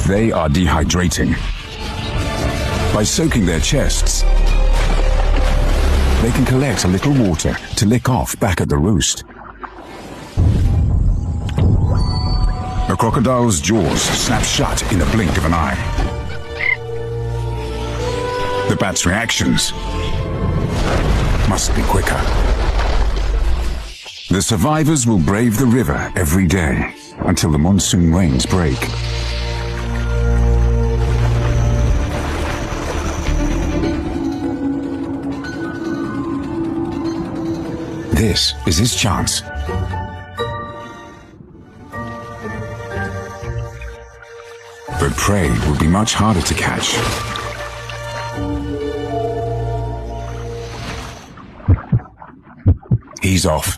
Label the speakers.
Speaker 1: They are dehydrating. By soaking their chests, they can collect a little water to lick off back at the roost. The crocodile's jaws snap shut in the blink of an eye. The bat's reactions must be quicker. The survivors will brave the river every day until the monsoon rains break. This is his chance. But prey will be much harder to catch. He's off.